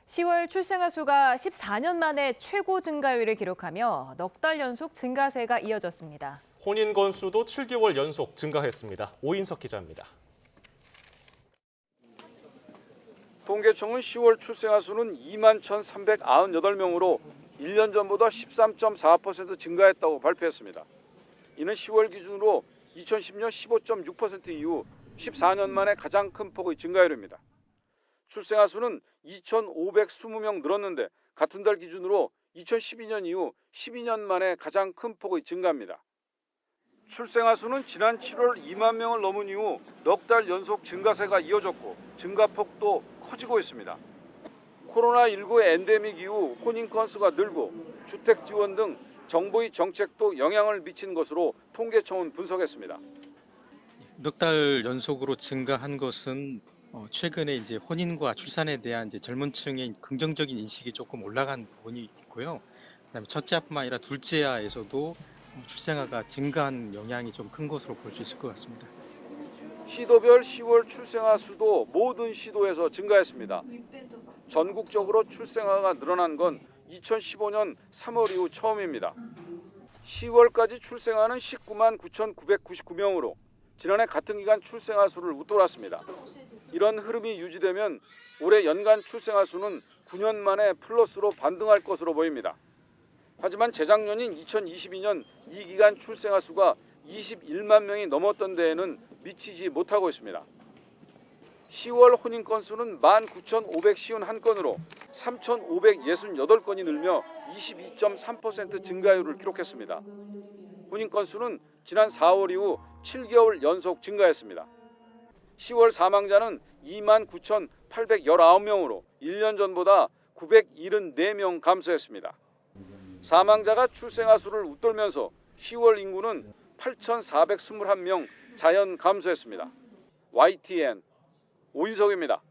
10월 출생아 수가 14년 만에 최고 증가율을 기록하며 넉 달 연속 증가세가 이어졌습니다. 혼인 건수도 7개월 연속 증가했습니다. 오인석 기자입니다. 통계청은 10월 출생아 수는 21,398명으로 1년 전보다 13.4% 증가했다고 발표했습니다. 이는 10월 기준으로 2010년 15.6% 이후 14년 만에 가장 큰 폭의 증가율입니다. 출생아 수는 2,520명 늘었는데 같은 달 기준으로 2012년 이후 12년 만에 가장 큰 폭의 증가입니다. 출생아 수는 지난 7월 2만 명을 넘은 이후 넉 달 연속 증가세가 이어졌고 증가폭도 커지고 있습니다. 코로나19 엔데믹 이후 혼인 건수가 늘고 주택 지원 등 정부의 정책도 영향을 미친 것으로 통계청은 분석했습니다. 넉 달 연속으로 증가한 것은 최근에 이제 혼인과 출산에 대한 이제 젊은 층의 긍정적인 인식이 조금 올라간 부분이 있고요. 그다음에 첫째아뿐만 아니라 둘째아에서도 출생아가 증가한 영향이 좀 큰 것으로 볼 수 있을 것 같습니다. 시도별 10월 출생아 수도 모든 시도에서 증가했습니다. 전국적으로 출생아가 늘어난 건 2015년 3월 이후 처음입니다. 10월까지 출생아는 19만 9,999명으로 지난해 같은 기간 출생아 수를 웃돌았습니다. 이런 흐름이 유지되면 올해 연간 출생아 수는 9년 만에 플러스로 반등할 것으로 보입니다. 하지만 재작년인 2022년 이 기간 출생아 수가 21만 명이 넘었던 데에는 미치지 못하고 있습니다. 10월 혼인 건수는 19,551건으로 3,568건이 늘며 22.3% 증가율을 기록했습니다. 혼인 건수는 지난 4월 이후 7개월 연속 증가했습니다. 10월 사망자는 29,819명으로 1년 전보다 974명 감소했습니다. 사망자가 출생아 수를 웃돌면서 10월 인구는 8,421명 자연 감소했습니다. YTN 오인석입니다.